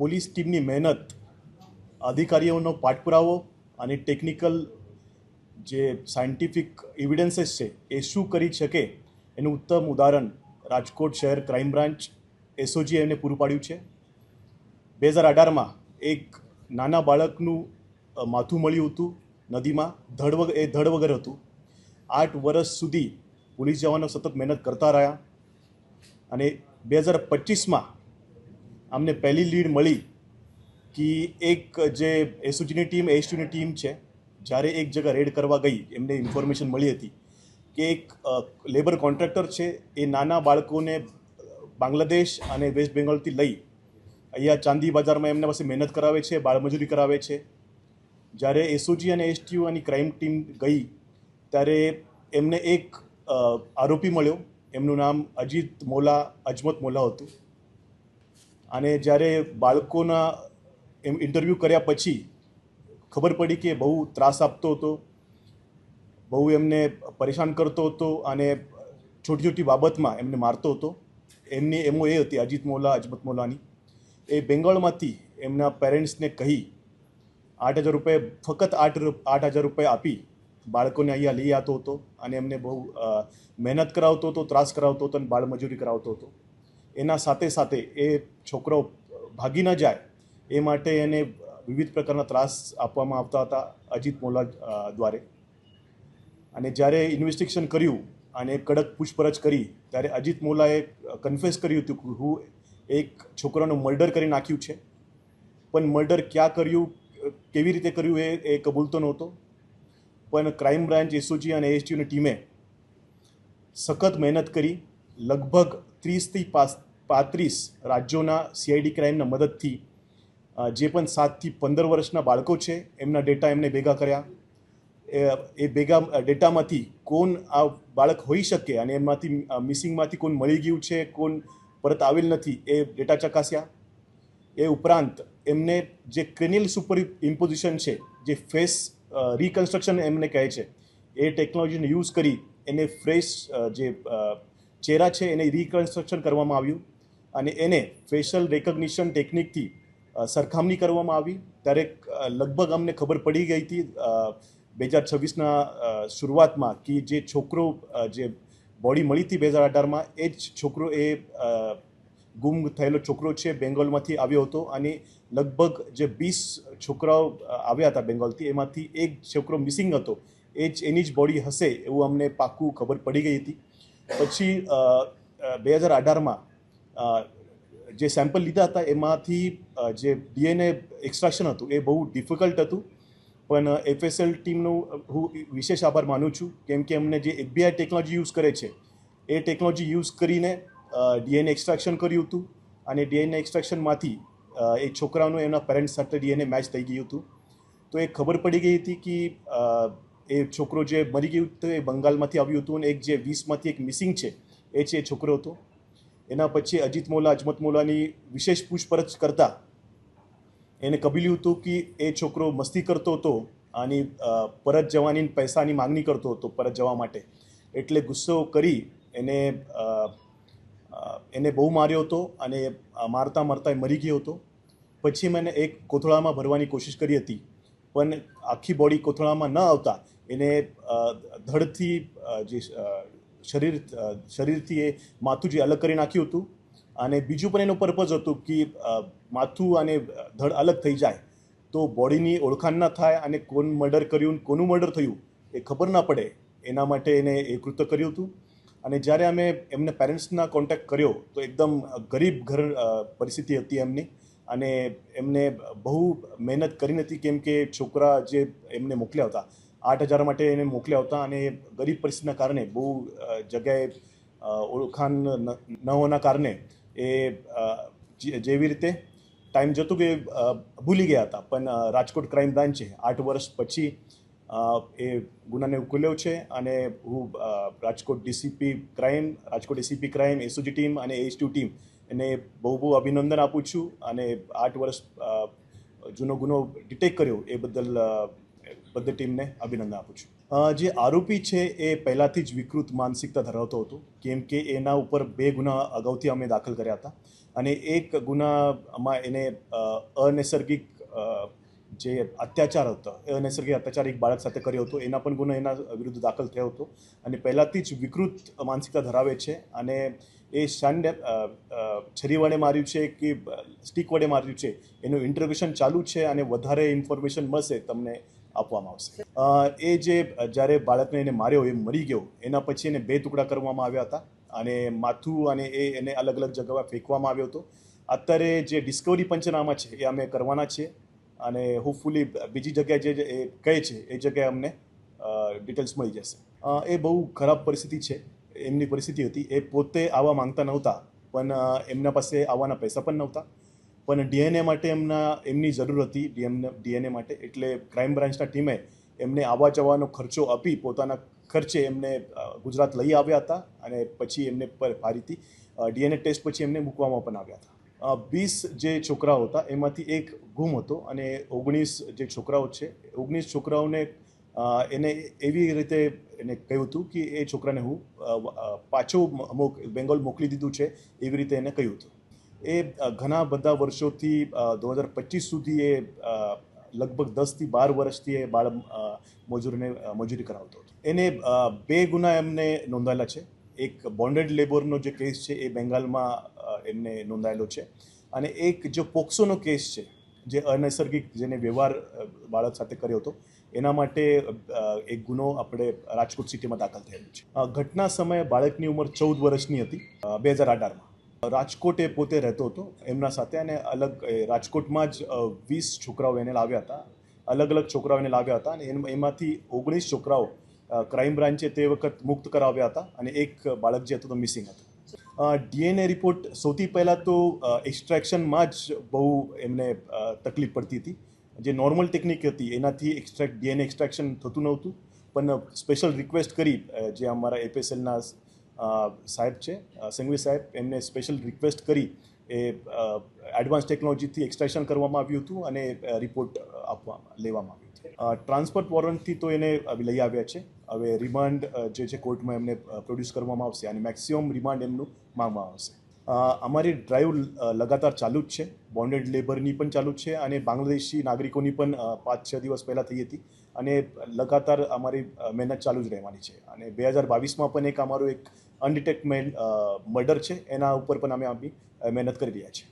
Police ટીમની મહેનત, અધિકારીઓનો પાઠપુરાવો અને ટેકનિકલ જે સાયન્ટિફિક એવિડન્સીસ છે એ શું કરી શકે એનું ઉત્તમ ઉદાહરણ રાજકોટ શહેર ક્રાઇમ બ્રાન્ચ એસઓજી એમને પૂરું પાડ્યું છે. 2018માં એક નાના બાળકનું માથું મળ્યું હતું નદીમાં, ધડ વગર હતું. 8 વર્ષ સુધી પોલીસ જવાનો સતત મહેનત કરતા રહ્યા અને 2025માં અમને પહેલી લીડ મળી કે એક જે એસઓજીની ટીમ એસટીની ટીમ છે, જ્યારે એક જગ્યા રેડ કરવા ગઈ એમને ઇન્ફોર્મેશન મળી હતી કે એક લેબર કોન્ટ્રાક્ટર છે એ નાના બાળકોને બાંગ્લાદેશ અને વેસ્ટ બેંગોલથી લઈ અહીંયા ચાંદી બજારમાં એમના પાસે મહેનત કરાવે છે, બાળમજૂરી કરાવે છે. જ્યારે એસઓજી અને એસટીઓની ક્રાઇમ ટીમ ગઈ ત્યારે એમને એક આરોપી મળ્યો, એમનું નામ અજમત મોલા હતું. અને જ્યારે બાળકોના ઇન્ટરવ્યૂ કર્યા પછી ખબર પડી કે બહુ ત્રાસ આપતો હતો, બહુ એમને પરેશાન કરતો હતો અને છોટી છોટી બાબતમાં એમને મારતો હતો. એમની એમો એ હતી અજમત મોલાની. એ બેંગોળમાંથી એમના પેરેન્ટ્સને કહી 8,000 રૂપિયા, ફક્ત 8,000 રૂપિયા આપી બાળકોને અહીંયા લઈ આવતો હતો અને એમને બહુ મહેનત કરાવતો હતો, ત્રાસ કરાવતો હતો અને બાળમજૂરી કરાવતો હતો. એના સાથે સાથે એ છોકરો ભાગી ન જાય એ માટે એને વિવિધ પ્રકારના ત્રાસ આપવામાં આવતા હતા અજિત મોલા દ્વારા. અને જ્યારે ઇન્વેસ્ટિગેશન કર્યું અને કડક પૂછપરછ કરી ત્યારે અજિત મોલાએ કન્ફેસ કર્યું હતું કે હું એક છોકરાનું મર્ડર કરી નાખ્યું છે, પણ મર્ડર ક્યાં કર્યું, કેવી રીતે કર્યું એ કબૂલતો નહોતો. પણ ક્રાઇમ બ્રાન્ચ એસઓજી અને એસટીઓની ટીમે સખત મહેનત કરી. લગભગ 30થી 35 રાજ્યોના સીઆઈડી ક્રાઇમના મદદથી જે પણ 7 થી 15 વર્ષના બાળકો છે એમના ડેટા એમને ભેગા કર્યા. એ ભેગા ડેટામાંથી કોણ આ બાળક હોઈ શકે અને એમાંથી મિસિંગમાંથી કોણ મળી ગયું છે, કોણ પરત આવેલ નથી, એ ડેટા ચકાસ્યા. એ ઉપરાંત એમને જે ક્રેનિયલ સુપર ઇમ્પોઝિશન છે, જે ફેસ રિકન્સ્ટ્રક્શન એમને કહે છે, એ ટેકનોલોજીને યુઝ કરી એને ફ્રેશ જે ચહેરા છે એને રિકન્સ્ટ્રક્શન કરવામાં આવ્યું અને એને ફેશિયલ રેકગ્નિશન ટેકનિકથી સરખામણી કરવામાં આવી. ત્યારે લગભગ અમને ખબર પડી ગઈ હતી 2026ના શરૂઆતમાં કે જે છોકરો જે બોડી મળી હતી 2018માં એ જ છોકરો એ ગુમ થયેલો છોકરો છે, બેંગોલમાંથી આવ્યો હતો. અને લગભગ જે 20 છોકરાઓ આવ્યા હતા બેંગોલથી, એમાંથી એક છોકરો મિસિંગ હતો, એની જ બોડી હશે એવું અમને પાક્કું ખબર પડી ગઈ હતી. પછી 2018માં જે સેમ્પલ લીધા હતા એમાંથી જે ડીએનએ એક્સટ્રેક્શન હતું એ બહુ ડિફિકલ્ટ હતું. પણ એફએસએલ ટીમનું હું વિશેષ આભાર માનું છું, કેમ કે એમને જે એફબીઆઈ ટેકનોલોજી યુઝ કરે છે એ ટેકનોલોજી યુઝ કરીને ડીએનએ એક્સટ્રેક્શન કર્યું હતું અને ડીએનએ એક્સટ્રેક્શનમાંથી એ છોકરાનું એના પેરેન્ટ્સ સાથે ડીએનએ મેચ થઈ ગયું હતું. તો એ ખબર પડી ગઈ હતી કે એ છોકરો જે મરી ગયું હતું એ બંગાળમાંથી આવ્યું હતું અને એક જે 20માંથી એક મિસિંગ છે એ છોકરો હતો. એના પછી અજમત મોલાની વિશેષ પૂછપરછ કરતા એને કબૂલ્યું હતું કે એ છોકરો મસ્તી કરતો હતો અને પરત જવાની પૈસાની માંગણી કરતો હતો પરત જવા માટે. એટલે ગુસ્સો કરી એને બહુ માર્યો હતો અને મારતા મારતા મરી ગયો હતો. પછી મેં એક કોથળામાં ભરવાની કોશિશ કરી હતી, પણ આખી બોડી કોથળામાં ન આવતા એને ધડથી જે શરીરથી એ માથું જે અલગ કરી નાખ્યું હતું. અને બીજું પણ એનું પર્પઝ હતું કે માથું અને ધડ અલગ થઈ જાય તો બોડીની ઓળખાણ ન થાય અને કોણ મર્ડર કર્યું, કોનું મર્ડર થયું એ ખબર ના પડે, એના માટે એને એ કૃત્ય કર્યું હતું. અને જ્યારે અમે એમને પેરેન્ટ્સના કોન્ટેક્ટ કર્યો તો એકદમ ગરીબ ઘર પરિસ્થિતિ હતી એમની અને એમને બહુ મહેનત કરી નથી, કેમ કે છોકરા જે એમને મોકલ્યા હતા 8,000 માટે એને મોકલ્યા હતા અને ગરીબ પરિસ્થિતિના કારણે બહુ જગ્યાએ ઓળખાણ ન હોવાના કારણે એ જેવી રીતે ટાઈમ જતો કે ભૂલી ગયા હતા. પણ રાજકોટ ક્રાઇમ બ્રાન્ચે 8 વર્ષ પછી એ ગુનાને ઉકેલ્યો છે અને હું Rajkot ACP crime, SOG team અને એસટીયુ ટીમ એને બહુ અભિનંદન આપું છું. અને 8 વર્ષ જૂનો ગુનો ડિટેક્ટ કર્યો એ બદલ ટીમને અભિનંદન આપું છું. જે આરોપી છે એ પહેલાંથી જ વિકૃત માનસિકતા ધરાવતો હતો, કેમ કે એના ઉપર 2 ગુના અગાઉથી અમે દાખલ કર્યા હતા અને એક ગુનામાં એને અનૈસર્ગિક જે અત્યાચાર હતો, એ અનૈસર્ગિક અત્યાચાર એક બાળક સાથે કર્યો હતો, એના પણ ગુનો એના વિરુદ્ધ દાખલ થયો હતો અને પહેલાંથી જ વિકૃત માનસિકતા ધરાવે છે અને એ શાનને છરી વડે માર્યું છે કે સ્ટીક વડે માર્યું છે એનું ઇન્ટરોગેશન ચાલુ છે અને વધારે ઇન્ફોર્મેશન મળશે તમને આપવામાં આવશે. એ જે જ્યારે બાળકને એને માર્યો, એ મરી ગયો, એના પછી એને 2 ટુકડા કરવામાં આવ્યા હતા અને માથું અને એને અલગ અલગ જગ્યાએ ફેંકવામાં આવ્યો હતો. અત્યારે જે ડિસ્કવરી પંચનામા છે એ અમે કરવાના છીએ અને હોપફુલી બીજી જગ્યાએ જે એ કહે છે એ જગ્યાએ અમને ડિટેલ્સ મળી જશે. એ બહુ ખરાબ પરિસ્થિતિ છે, એમની પરિસ્થિતિ હતી. એ પોતે આવવા માંગતા નહોતા, પણ એમના પાસે આવવાના પૈસા પણ નહોતા, પણ ડીએનએ માટે એમની જરૂર હતી, ડીએનએ માટે. એટલે ક્રાઇમ બ્રાન્ચના ટીમે એમને આવવા જવાનો ખર્ચો આપી પોતાના ખર્ચે એમને ગુજરાત લઈ આવ્યા હતા અને પછી એમને પર ફરીથી ડીએનએ ટેસ્ટ પછી એમને મૂકવામાં પણ આવ્યા હતા. 20 જે છોકરાઓ હતા એમાંથી એક ગુમ હતો અને 19 જે છોકરાઓ છે, 19 છોકરાઓને એને એવી રીતે એને કહ્યું હતું કે એ છોકરાને હું પાછો બેંગોલ મોકલી દીધું છે, એવી રીતે એને કહ્યું હતું. એ ઘણા બધા વર્ષોથી 2025 સુધી એ લગભગ 10 થી 12 વર્ષથી એ બાળ મજૂરને મજૂરી કરાવતો હતો. એને 2 ગુના એમને નોંધાયેલા છે. એક બોન્ડેડ લેબરનો જે કેસ છે એ બેંગાલમાં એમને નોંધાયેલો છે અને એક જો પોક્સોનો કેસ છે, જે અનૈસર્ગિક જેને વ્યવહાર બાળક સાથે કર્યો હતો, એના માટે એક ગુનો આપણે રાજકોટ સિટીમાં દાખલ થયેલો છે. ઘટના સમયે બાળકની ઉંમર 14 વર્ષની હતી, 2018માં. રાજકોટ એ પોતે રહેતો હતો એમના સાથે અને રાજકોટમાં જ 20 છોકરાઓ એને લાવ્યા હતા, અલગ અલગ છોકરાઓ એને લાવ્યા હતા અને એમાંથી 19 છોકરાઓ ક્રાઇમ બ્રાન્ચે તે વખત મુક્ત કરાવ્યા હતા અને એક બાળક જે હતું તો મિસિંગ હતું. ડીએનએ રિપોર્ટ સૌથી પહેલાં તો એક્સ્ટ્રેક્શનમાં જ બહુ એમને તકલીફ પડતી હતી. જે નોર્મલ ટેકનિક હતી એનાથી ડીએનએ એક્સ્ટ્રેક્શન થતું નહોતું, પણ સ્પેશિયલ રિક્વેસ્ટ કરી જે અમારા એપીએસએલના સાહેબ છે, સંઘવી સાહેબ, એમને સ્પેશિયલ રિક્વેસ્ટ કરી એ એડવાન્સ ટેકનોલોજીથી એક્સ્ટ્રેક્શન કરવામાં આવ્યું હતું અને રિપોર્ટ લેવામાં આવ્યું હતું. ટ્રાન્સફર વોરંટથી તો એને લઈ આવ્યા છે. હવે રિમાન્ડ જે છે કોર્ટમાં એમને પ્રોડ્યુસ કરવામાં આવશે અને મેક્સિમમ રિમાન્ડ એમનું માંગવામાં આવશે. અમારી ડ્રાઈવ લગાતાર ચાલુ જ છે, બોન્ડેડ લેબરની પણ ચાલુ જ છે અને બાંગ્લાદેશી નાગરિકોની પણ 5-6 દિવસ પહેલાં થઈ હતી અને લગાતાર અમારી મહેનત ચાલુ જ રહેવાની છે. અને 2022માં પણ અમારું એક અનડિટેક્ટ મર્ડર છે, એના ઉપર પણ અમે આપણી મહેનત કરી રહ્યા છીએ.